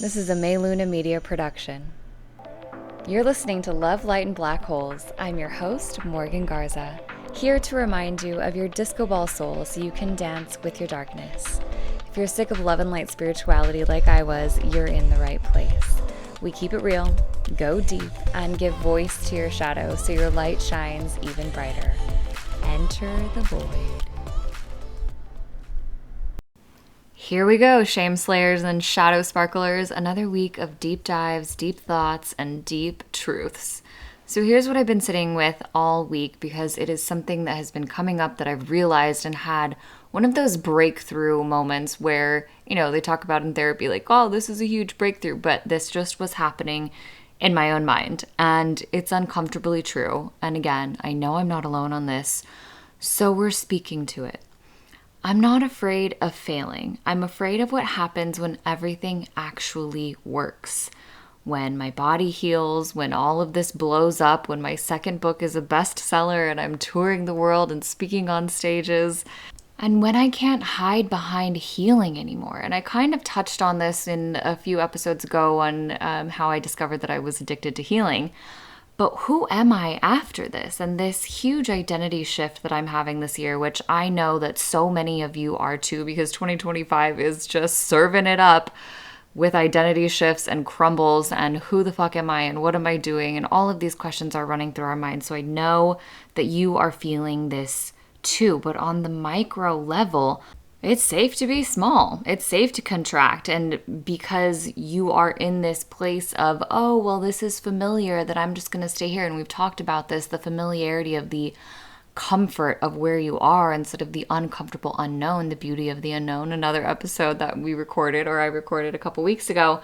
This is a May Luna Media production. You're listening to Love, Light, and Black Holes. I'm your host, Morgan Garza, here to remind you of your disco ball soul so you can dance with your darkness. If you're sick of love and light spirituality like I was, you're in the right place. We keep it real, go deep, and give voice to your shadow so your light shines even brighter. Enter the void. Here we go, shame slayers and shadow sparklers. Another week of deep dives, deep thoughts, and deep truths. So here's what I've been sitting with all week because it is something that has been coming up that I've realized and had one of those breakthrough moments where, they talk about in therapy like, oh, this is a huge breakthrough, but this just was happening in my own mind. And it's uncomfortably true. And again, I know I'm not alone on this, so we're speaking to it. I'm not afraid of failing. I'm afraid of what happens when everything actually works. When my body heals, when all of this blows up, when my second book is a bestseller and I'm touring the world and speaking on stages, and when I can't hide behind healing anymore. And I kind of touched on this in a few episodes ago on how I discovered that I was addicted to healing. But who am I after this? And this huge identity shift that I'm having this year, which I know that so many of you are too, because 2025 is just serving it up with identity shifts and crumbles and who the fuck am I and what am I doing? And all of these questions are running through our minds. So I know that you are feeling this too, but on the micro level, it's safe to be small. It's safe to contract. And because you are in this place of, oh, well, this is familiar, that I'm just going to stay here. And we've talked about this, the familiarity of the comfort of where you are instead of the uncomfortable unknown, the beauty of the unknown, another episode that we recorded or I recorded a couple weeks ago.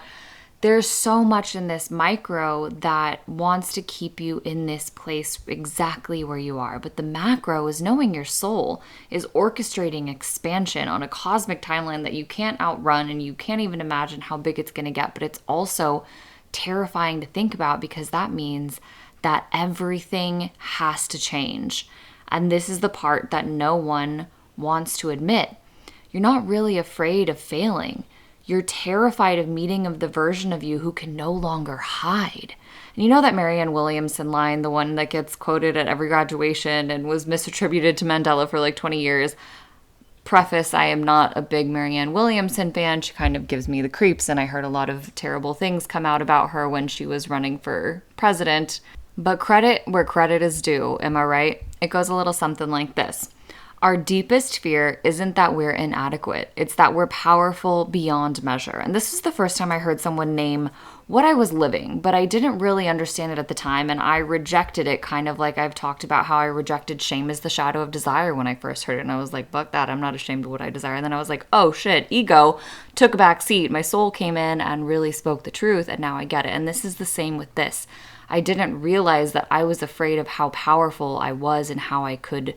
There's so much in this micro that wants to keep you in this place exactly where you are. But the macro is knowing your soul is orchestrating expansion on a cosmic timeline that you can't outrun and you can't even imagine how big it's going to get. But it's also terrifying to think about because that means that everything has to change. And this is the part that no one wants to admit. You're not really afraid of failing. You're terrified of meeting of the version of you who can no longer hide. And you know that Marianne Williamson line, the one that gets quoted at every graduation and was misattributed to Mandela for like 20 years. Preface, I am not a big Marianne Williamson fan. She kind of gives me the creeps, and I heard a lot of terrible things come out about her when she was running for president. But credit where credit is due, am I right? It goes a little something like this. Our deepest fear isn't that we're inadequate. It's that we're powerful beyond measure. And this is the first time I heard someone name what I was living, but I didn't really understand it at the time. And I rejected it kind of like I've talked about how I rejected shame as the shadow of desire when I first heard it. And I was like, fuck that. I'm not ashamed of what I desire. And then I was like, oh shit, ego took a back seat. My soul came in and really spoke the truth. And now I get it. And this is the same with this. I didn't realize that I was afraid of how powerful I was and how I could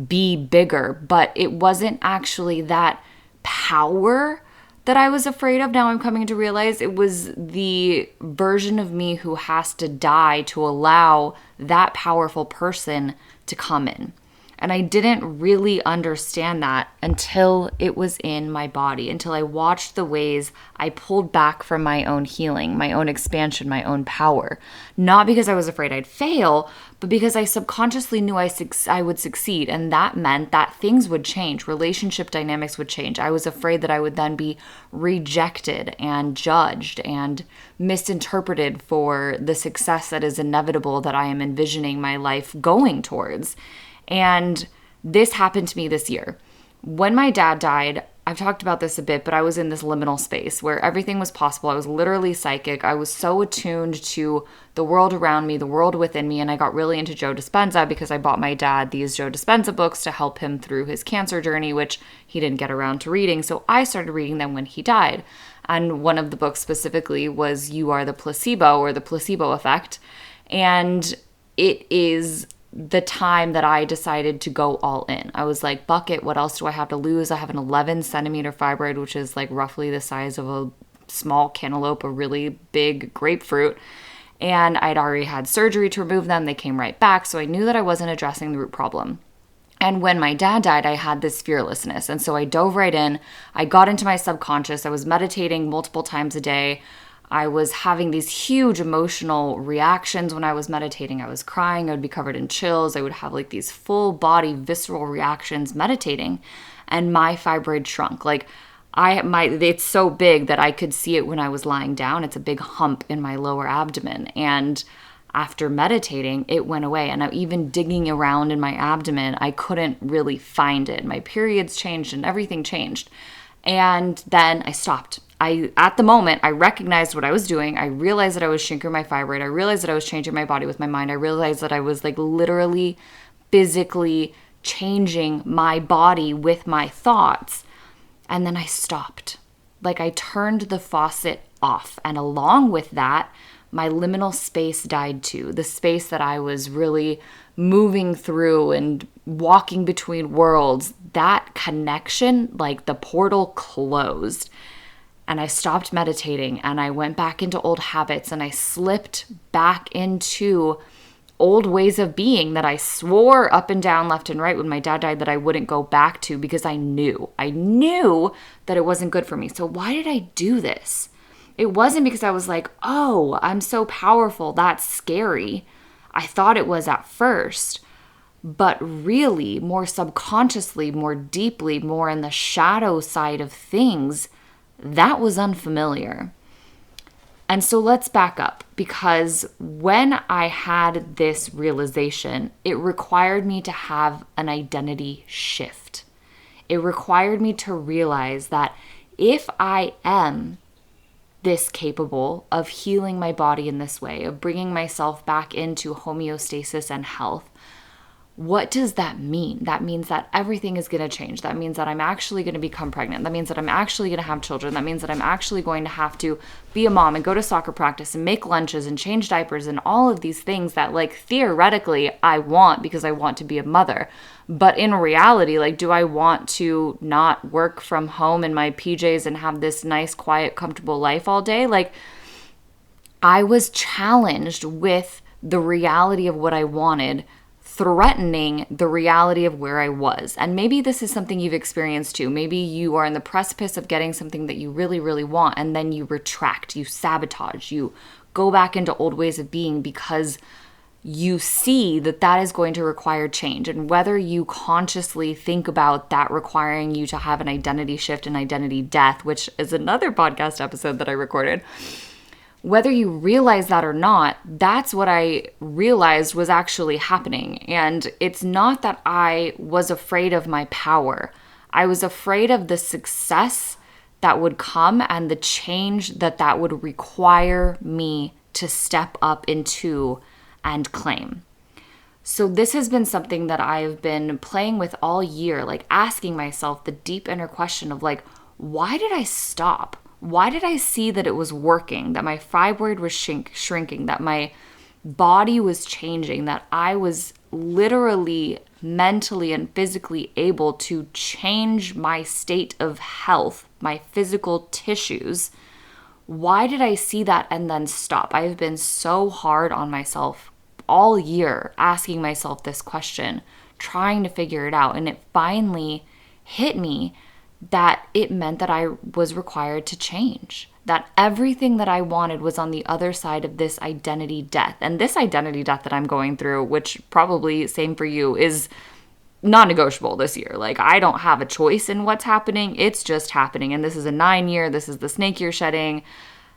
be bigger, but it wasn't actually that power that I was afraid of. Now I'm coming to realize it was the version of me who has to die to allow that powerful person to come in. And I didn't really understand that until it was in my body, until I watched the ways I pulled back from my own healing, my own expansion, my own power. Not because I was afraid I'd fail, but because I subconsciously knew I would succeed. And that meant that things would change. Relationship dynamics would change. I was afraid that I would then be rejected and judged and misinterpreted for the success that is inevitable that I am envisioning my life going towards. And this happened to me this year. When my dad died, I've talked about this a bit, but I was in this liminal space where everything was possible. I was literally psychic. I was so attuned to the world around me, the world within me, and I got really into Joe Dispenza because I bought my dad these Joe Dispenza books to help him through his cancer journey, which he didn't get around to reading. So I started reading them when he died. And one of the books specifically was You Are the Placebo, or The Placebo Effect. And it is the time that I decided to go all in. I was like, fuck it, what else do I have to lose? I have an 11 centimeter fibroid, which is like roughly the size of a small cantaloupe, a really big grapefruit. And I'd already had surgery to remove them. They came right back. So I knew that I wasn't addressing the root problem. And when my dad died, I had this fearlessness. And so I dove right in. I got into my subconscious. I was meditating multiple times a day. I was having these huge emotional reactions when I was meditating. I was crying. I would be covered in chills. I would have like these full body visceral reactions meditating. And my fibroid shrunk. Like it's so big that I could see it when I was lying down. It's a big hump in my lower abdomen. And after meditating, it went away. And even digging around in my abdomen, I couldn't really find it. My periods changed and everything changed. And then I stopped. At the moment, I recognized what I was doing. I realized that I was shrinking my fibroid. I realized that I was changing my body with my mind. I realized that I was like literally, physically changing my body with my thoughts. And then I stopped. Like I turned the faucet off. And along with that, my liminal space died too. The space that I was really moving through and walking between worlds, that connection, like the portal closed. And I stopped meditating and I went back into old habits and I slipped back into old ways of being that I swore up and down, left and right when my dad died that I wouldn't go back to because I knew that it wasn't good for me. So why did I do this? It wasn't because I was like, oh, I'm so powerful. That's scary. I thought it was at first, but really more subconsciously, more deeply, more in the shadow side of things, that was unfamiliar. And so let's back up, because when I had this realization, it required me to have an identity shift. It required me to realize that if I am this capable of healing my body in this way, of bringing myself back into homeostasis and health, what does that mean? That means that everything is going to change. That means that I'm actually going to become pregnant. That means that I'm actually going to have children. That means that I'm actually going to have to be a mom and go to soccer practice and make lunches and change diapers and all of these things that like theoretically I want because I want to be a mother. But in reality, like, do I want to not work from home in my PJs and have this nice, quiet, comfortable life all day? Like, I was challenged with the reality of what I wanted, threatening the reality of where I was. And maybe this is something you've experienced too. Maybe you are in the precipice of getting something that you really, really want, and then you retract, you sabotage, you go back into old ways of being because you see that that is going to require change. And whether you consciously think about that requiring you to have an identity shift and identity death, which is another podcast episode that I recorded, whether you realize that or not, that's what I realized was actually happening. And it's not that I was afraid of my power. I was afraid of the success that would come and the change that that would require me to step up into and claim. So this has been something that I've been playing with all year, like asking myself the deep inner question of like, why did I stop? Why did I see that it was working, that my fibroid was shrinking, that my body was changing, that I was literally, mentally, and physically able to change my state of health, my physical tissues? Why did I see that and then stop? I have been so hard on myself all year, asking myself this question, trying to figure it out. And it finally hit me that it meant that I was required to change, that everything that I wanted was on the other side of this identity death. And this identity death that I'm going through, which probably same for you, is non-negotiable this year. Like, I don't have a choice in what's happening. It's just happening. And this is a 9-year. This is the snake year shedding.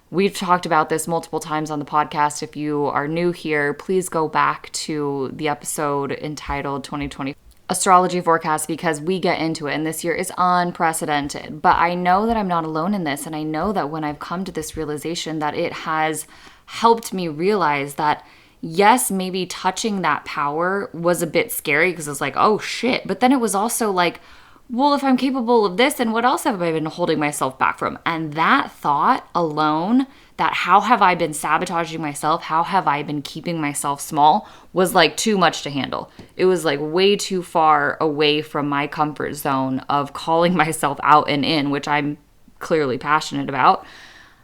We've talked about this multiple times on the podcast. If you are new here, please go back to the episode entitled 2020 Astrology Forecast, because we get into it, and this year is unprecedented. But I know that I'm not alone in this, and I know that when I've come to this realization that it has helped me realize that, yes, maybe touching that power was a bit scary because it's like, oh shit. But then it was also like, well, if I'm capable of this, then what else have I been holding myself back from? And that thought alone, that how have I been sabotaging myself? How have I been keeping myself small? Was like too much to handle. It was like way too far away from my comfort zone of calling myself out and in, which I'm clearly passionate about.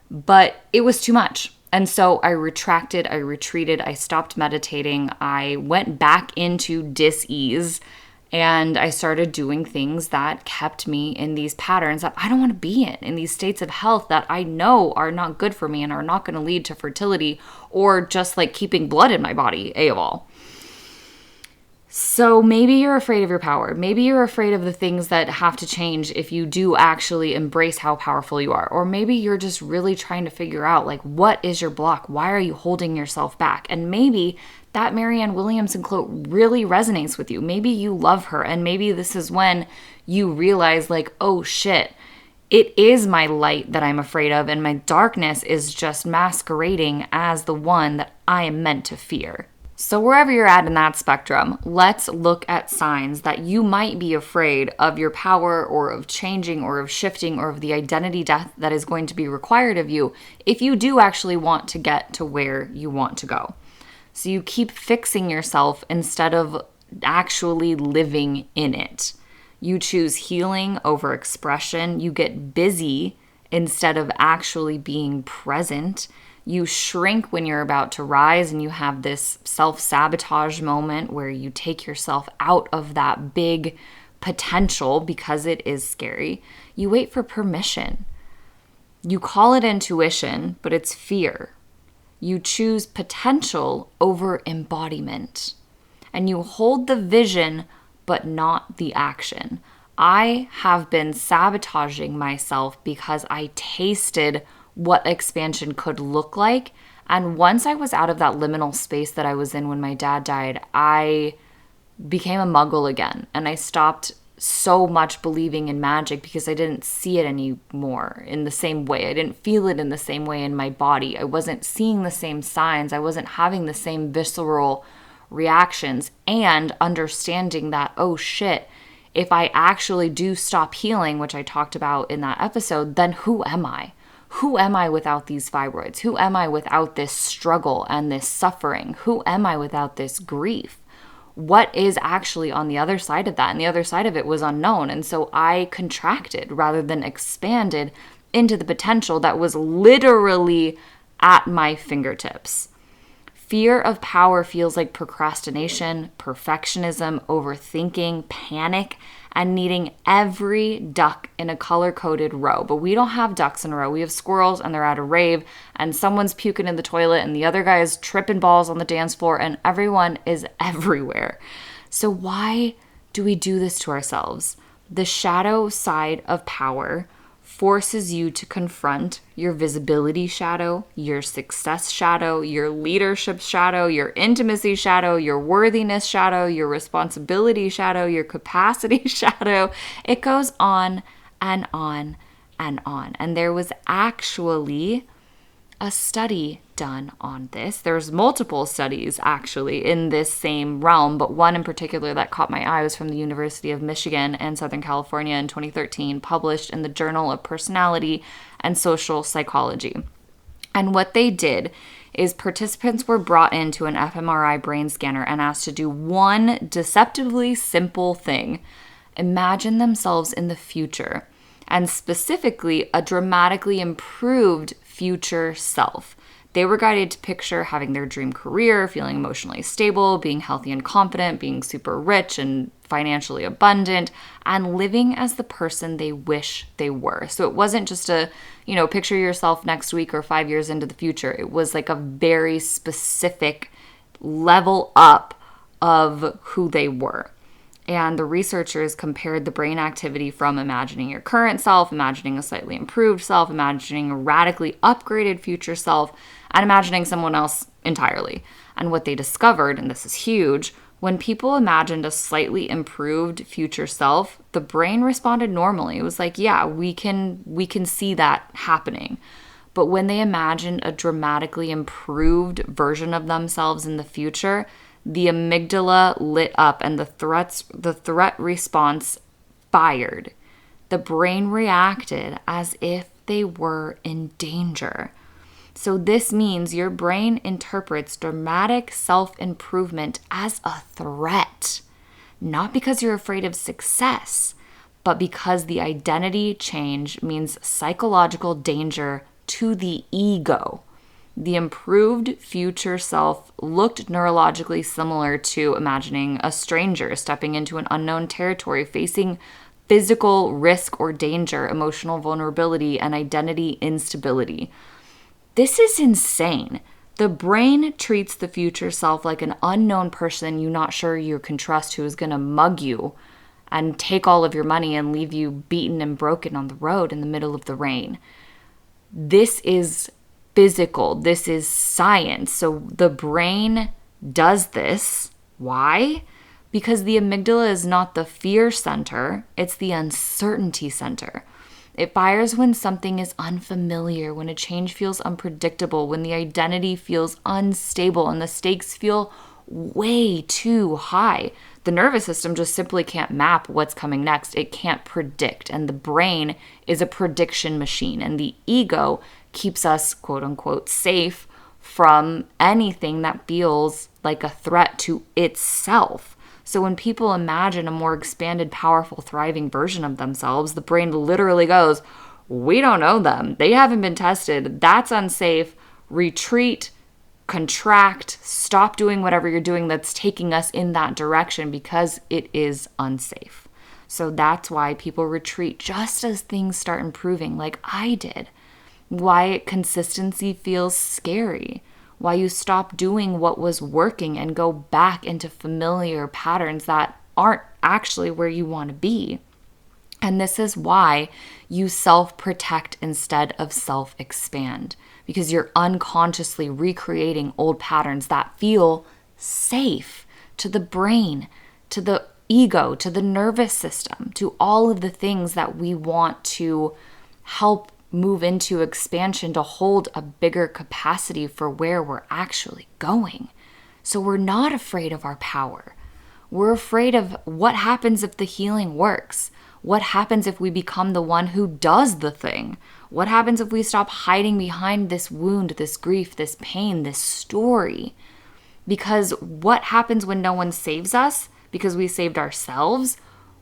But it was too much. And so I retracted, I retreated, I stopped meditating, I went back into dis-ease. And I started doing things that kept me in these patterns that I don't want to be in these states of health that I know are not good for me and are not going to lead to fertility or just like keeping blood in my body, A of all. So maybe you're afraid of your power. Maybe you're afraid of the things that have to change if you do actually embrace how powerful you are. Or maybe you're just really trying to figure out, like, what is your block? Why are you holding yourself back? And maybe that Marianne Williamson quote really resonates with you. Maybe you love her, and maybe this is when you realize, like, oh shit, it is my light that I'm afraid of, and my darkness is just masquerading as the one that I am meant to fear. So wherever you're at in that spectrum, let's look at signs that you might be afraid of your power or of changing or of shifting or of the identity death that is going to be required of you if you do actually want to get to where you want to go. So you keep fixing yourself instead of actually living in it. You choose healing over expression. You get busy instead of actually being present. You shrink when you're about to rise, and you have this self-sabotage moment where you take yourself out of that big potential because it is scary. You wait for permission. You call it intuition, but it's fear. You choose potential over embodiment. And you hold the vision, but not the action. I have been sabotaging myself because I tasted what expansion could look like. And once I was out of that liminal space that I was in when my dad died, I became a muggle again. And I stopped so much believing in magic because I didn't see it anymore in the same way. I didn't feel it in the same way in my body. I wasn't seeing the same signs. I wasn't having the same visceral reactions, and understanding that, oh shit, if I actually do stop healing, which I talked about in that episode, then who am I? Who am I without these fibroids? Who am I without this struggle and this suffering? Who am I without this grief? What is actually on the other side of that? And the other side of it was unknown. And so I contracted rather than expanded into the potential that was literally at my fingertips. Fear of power feels like procrastination, perfectionism, overthinking, panic, and needing every duck in a color-coded row. But we don't have ducks in a row. We have squirrels, and they're at a rave, and someone's puking in the toilet, and the other guy is tripping balls on the dance floor, and everyone is everywhere. So why do we do this to ourselves? The shadow side of power forces you to confront your visibility shadow, your success shadow, your leadership shadow, your intimacy shadow, your worthiness shadow, your responsibility shadow, your capacity shadow. It goes on and on and on. And there was actually a study done on this. There's multiple studies actually in this same realm, but one in particular that caught my eye was from the University of Michigan and Southern California in 2013, published in the Journal of Personality and Social Psychology. And what they did is participants were brought into an fMRI brain scanner and asked to do one deceptively simple thing: imagine themselves in the future, and specifically a dramatically improved future self. They were guided to picture having their dream career, feeling emotionally stable, being healthy and confident, being super rich and financially abundant, and living as the person they wish they were. So it wasn't just a, picture yourself next week or 5 years into the future. It was like a very specific level up of who they were. And the researchers compared the brain activity from imagining your current self, imagining a slightly improved self, imagining a radically upgraded future self, and imagining someone else entirely. And what they discovered, and this is huge, when people imagined a slightly improved future self, the brain responded normally. It was like, yeah, we can see that happening. But when they imagined a dramatically improved version of themselves in the future, the amygdala lit up and the threat response fired. The brain reacted as if they were in danger. So this means your brain interprets dramatic self-improvement as a threat, not because you're afraid of success, but because the identity change means psychological danger to the ego. The improved future self looked neurologically similar to imagining a stranger stepping into an unknown territory, facing physical risk or danger, emotional vulnerability, and identity instability. This is insane. The brain treats the future self like an unknown person you're not sure you can trust, who is going to mug you and take all of your money and leave you beaten and broken on the road in the middle of the rain. This is physical. This is science. So the brain does this. Why? Because the amygdala is not the fear center, it's the uncertainty center. It fires when something is unfamiliar, when a change feels unpredictable, when the identity feels unstable and the stakes feel way too high. The nervous system just simply can't map what's coming next. It can't predict. And the brain is a prediction machine. And the ego keeps us, quote unquote, safe from anything that feels like a threat to itself. So when people imagine a more expanded, powerful, thriving version of themselves, the brain literally goes, we don't know them. They haven't been tested. That's unsafe. Retreat, contract, stop doing whatever you're doing that's taking us in that direction because it is unsafe. So that's why people retreat just as things start improving, like I did. Why consistency feels scary. Why you stop doing what was working and go back into familiar patterns that aren't actually where you want to be. And this is why you self-protect instead of self-expand, because you're unconsciously recreating old patterns that feel safe to the brain, to the ego, to the nervous system, to all of the things that we want to help move into expansion to hold a bigger capacity for where we're actually going. So we're not afraid of our power. We're afraid of what happens if the healing works. What happens if we become the one who does the thing? What happens if we stop hiding behind this wound, this grief, this pain, this story? Because what happens when no one saves us because we saved ourselves?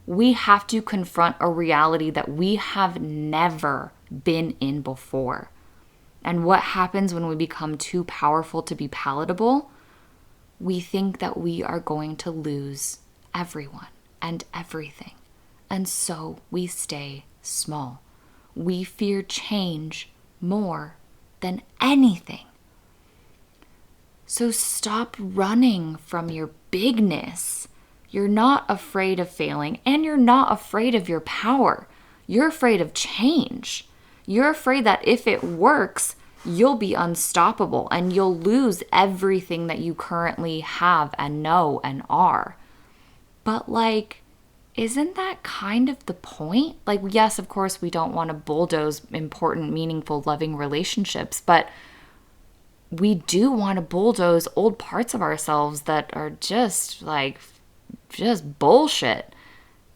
We have to confront a reality that we have never been in before. And what happens when we become too powerful to be palatable? We think that we are going to lose everyone and everything. And so we stay small. We fear change more than anything. So stop running from your bigness. You're not afraid of failing, and you're not afraid of your power. You're afraid of change. You're afraid that if it works, you'll be unstoppable and you'll lose everything that you currently have and know and are. But isn't that kind of the point? Yes, of course, we don't want to bulldoze important, meaningful, loving relationships, but we do want to bulldoze old parts of ourselves that are just bullshit,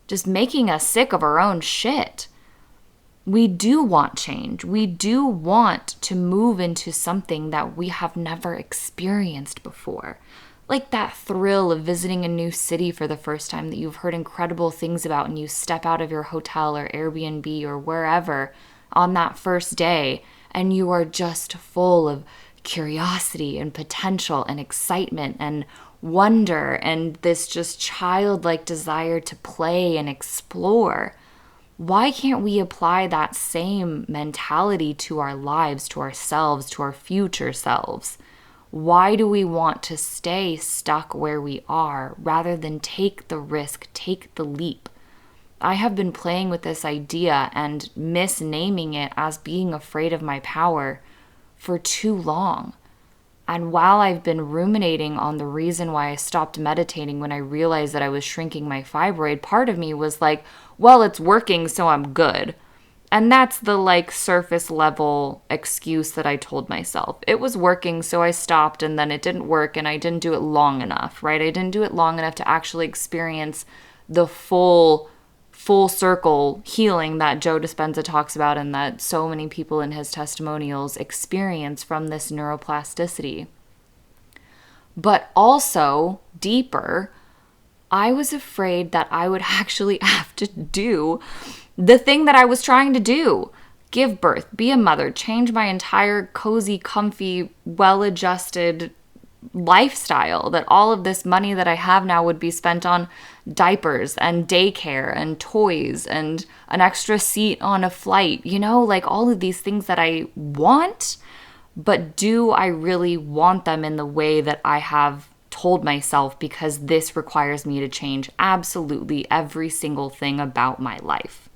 just making us sick of our own shit. We do want change. We do want to move into something that we have never experienced before. Like that thrill of visiting a new city for the first time that you've heard incredible things about, and you step out of your hotel or Airbnb or wherever on that first day, and you are just full of curiosity and potential and excitement and wonder and this just childlike desire to play and explore. Why can't we apply that same mentality to our lives, to ourselves, to our future selves? Why do we want to stay stuck where we are rather than take the risk, take the leap? I have been playing with this idea and misnaming it as being afraid of my power for too long. And while I've been ruminating on the reason why I stopped meditating when I realized that I was shrinking my fibroid, part of me was like, well, it's working, so I'm good. And that's the surface level excuse that I told myself. It was working, so I stopped, and then it didn't work, and I didn't do it long enough, right? I didn't do it long enough to actually experience the full circle healing that Joe Dispenza talks about and that so many people in his testimonials experience from this neuroplasticity. But also, deeper, I was afraid that I would actually have to do the thing that I was trying to do. give birth, be a mother, change my entire cozy, comfy, well-adjusted lifestyle, that all of this money that I have now would be spent on diapers and daycare and toys and an extra seat on a flight, like all of these things that I want, but do I really want them in the way that I have told myself, because this requires me to change absolutely every single thing about my life?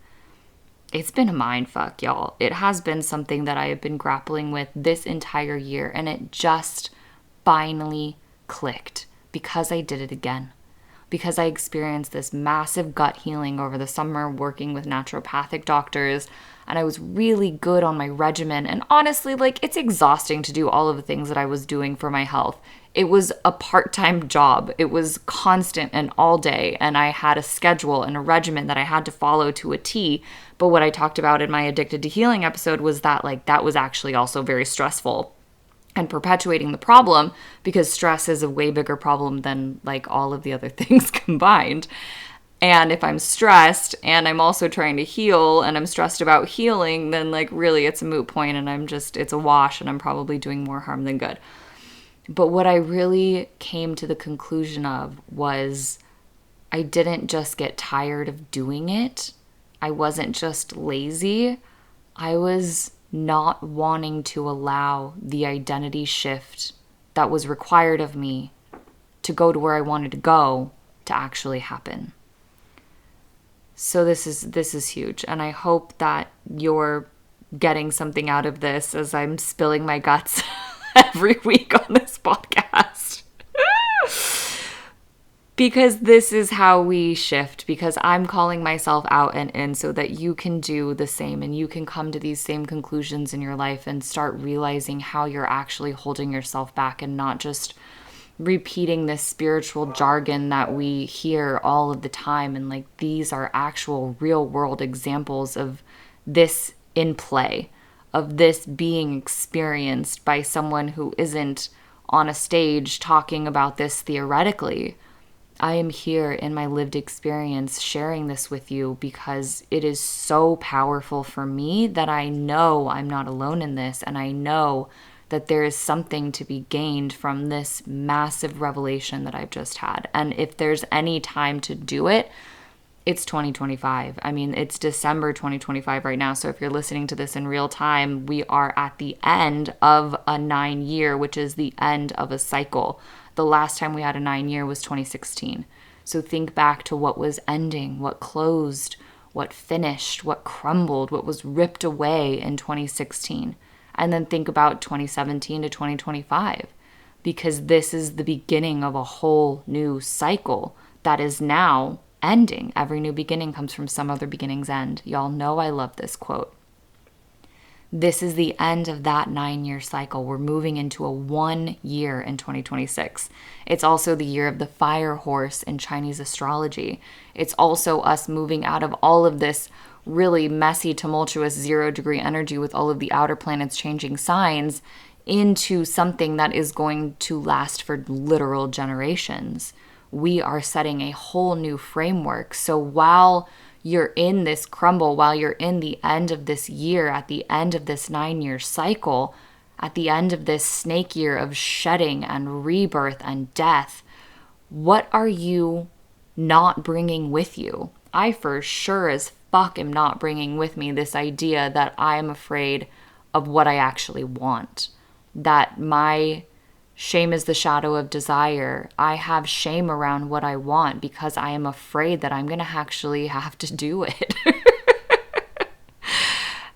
It's been a mind fuck, y'all. It has been something that I have been grappling with this entire year, and it just finally clicked because I did it again. Because I experienced this massive gut healing over the summer working with naturopathic doctors, and I was really good on my regimen. And honestly, it's exhausting to do all of the things that I was doing for my health. It was a part-time job. It was constant and all day, and I had a schedule and a regimen that I had to follow to a T. But what I talked about in my Addicted to Healing episode was that that was actually also very stressful and perpetuating the problem, because stress is a way bigger problem than all of the other things combined. And if I'm stressed and I'm also trying to heal and I'm stressed about healing, then really it's a moot point, and it's a wash, and I'm probably doing more harm than good. But what I really came to the conclusion of was I didn't just get tired of doing it. I wasn't just lazy. I was not wanting to allow the identity shift that was required of me to go to where I wanted to go to actually happen. So this is huge, and I hope that you're getting something out of this as I'm spilling my guts every week on this podcast. Because this is how we shift, because I'm calling myself out and in so that you can do the same, and you can come to these same conclusions in your life and start realizing how you're actually holding yourself back and not just repeating this spiritual jargon that we hear all of the time. And these are actual real world examples of this in play, of this being experienced by someone who isn't on a stage talking about this theoretically. I am here in my lived experience sharing this with you because it is so powerful for me that I know I'm not alone in this, and I know that there is something to be gained from this massive revelation that I've just had. And if there's any time to do it, it's 2025. I mean, it's December 2025 right now. So if you're listening to this in real time, we are at the end of a 9-year, which is the end of a cycle. The last time we had a 9-year was 2016. So think back to what was ending, what closed, what finished, what crumbled, what was ripped away in 2016. And then think about 2017 to 2025, because this is the beginning of a whole new cycle that is now ending. Every new beginning comes from some other beginning's end. Y'all know I love this quote. This is the end of that 9-year cycle. We're moving into a 1 year in 2026. It's also the year of the fire horse in Chinese astrology. It's also us moving out of all of this really messy, tumultuous 0-degree energy with all of the outer planets changing signs into something that is going to last for literal generations. We are setting a whole new framework. So while you're in this crumble, while you're in the end of this year, at the end of this 9-year cycle, at the end of this snake year of shedding and rebirth and death, what are you not bringing with you? I for sure as fuck am not bringing with me this idea that I'm afraid of what I actually want, that my shame is the shadow of desire. I have shame around what I want because I am afraid that I'm going to actually have to do it.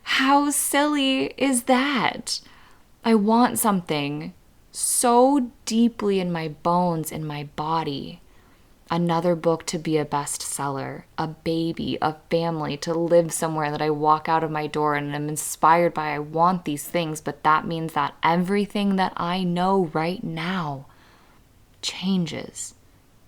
How silly is that? I want something so deeply in my bones, in my body. Another book to be a bestseller, a baby, a family, to live somewhere that I walk out of my door and I'm inspired by. I want these things, but that means that everything that I know right now changes.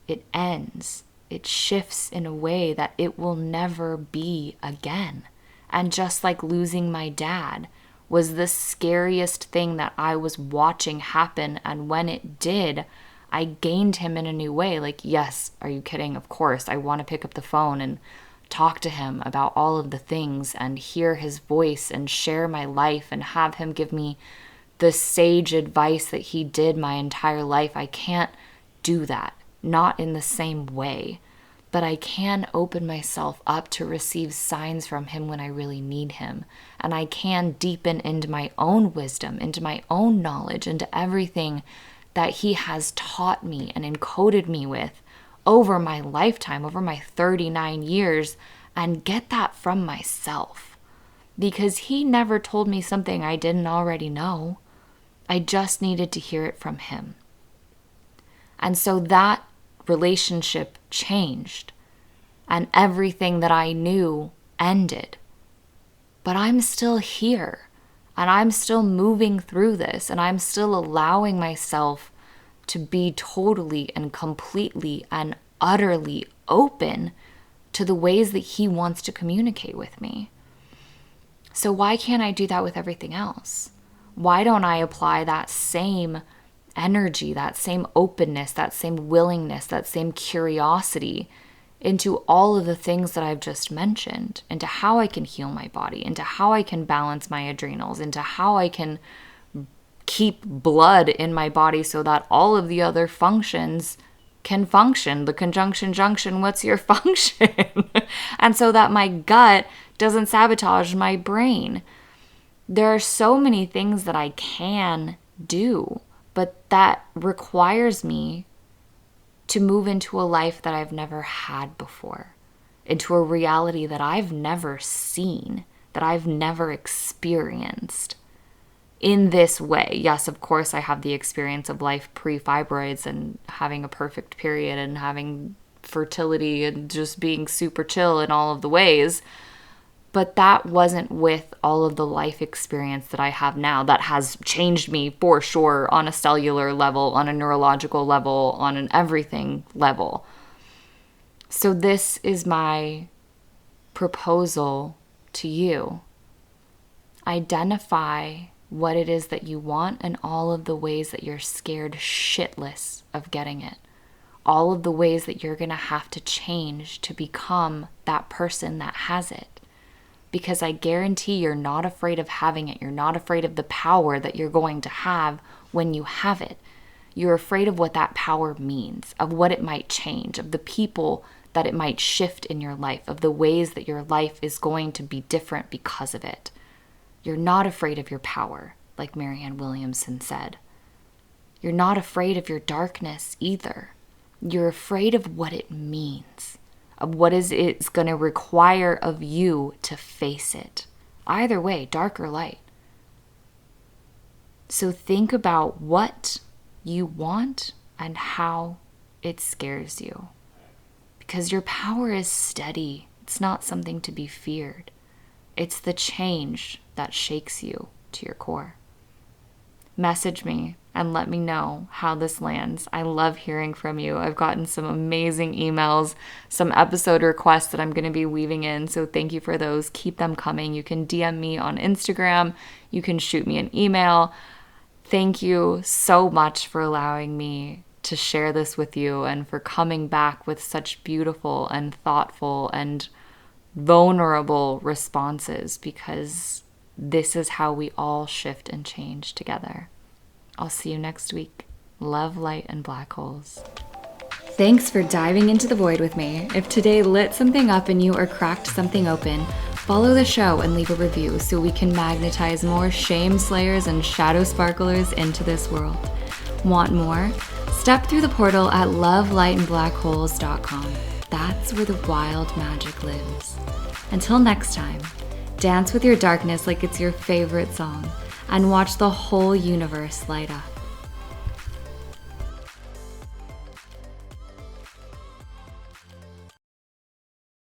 It ends. It shifts in a way that it will never be again. And just like losing my dad was the scariest thing that I was watching happen, and when it did, I gained him in a new way. Yes, are you kidding? Of course, I want to pick up the phone and talk to him about all of the things and hear his voice and share my life and have him give me the sage advice that he did my entire life. I can't do that, not in the same way, but I can open myself up to receive signs from him when I really need him. And I can deepen into my own wisdom, into my own knowledge, into everything that he has taught me and encoded me with over my lifetime, over my 39 years, and get that from myself. Because he never told me something I didn't already know. I just needed to hear it from him. And so that relationship changed, and everything that I knew ended. But I'm still here, and I'm still moving through this, and I'm still allowing myself to be totally and completely and utterly open to the ways that he wants to communicate with me. So why can't I do that with everything else? Why don't I apply that same energy, that same openness, that same willingness, that same curiosity into all of the things that I've just mentioned, into how I can heal my body, into how I can balance my adrenals, into how I can keep blood in my body so that all of the other functions can function. The conjunction junction, what's your function? And so that my gut doesn't sabotage my brain. There are so many things that I can do, but that requires me to move into a life that I've never had before, into a reality that I've never seen, that I've never experienced in this way. Yes, of course, I have the experience of life pre-fibroids and having a perfect period and having fertility and just being super chill in all of the ways. But that wasn't with all of the life experience that I have now that has changed me for sure on a cellular level, on a neurological level, on an everything level. So this is my proposal to you. Identify what it is that you want and all of the ways that you're scared shitless of getting it. All of the ways that you're going to have to change to become that person that has it. Because I guarantee you're not afraid of having it. You're not afraid of the power that you're going to have when you have it. You're afraid of what that power means, of what it might change, of the people that it might shift in your life, of the ways that your life is going to be different because of it. You're not afraid of your power, like Marianne Williamson said. You're not afraid of your darkness either. You're afraid of what it means, of what it's going to require of you to face it. Either way, dark or light. So think about what you want and how it scares you. Because your power is steady. It's not something to be feared. It's the change that shakes you to your core. Message me and let me know how this lands. I love hearing from you. I've gotten some amazing emails, some episode requests that I'm going to be weaving in. So thank you for those. Keep them coming. You can DM me on Instagram. You can shoot me an email. Thank you so much for allowing me to share this with you and for coming back with such beautiful and thoughtful and vulnerable responses, because this is how we all shift and change together. I'll see you next week. Love, light, and black holes. Thanks for diving into the void with me. If today lit something up in you or cracked something open, follow the show and leave a review so we can magnetize more shame slayers and shadow sparklers into this world. Want more? Step through the portal at lovelightandblackholes.com. That's where the wild magic lives. Until next time, dance with your darkness like it's your favorite song and watch the whole universe light up.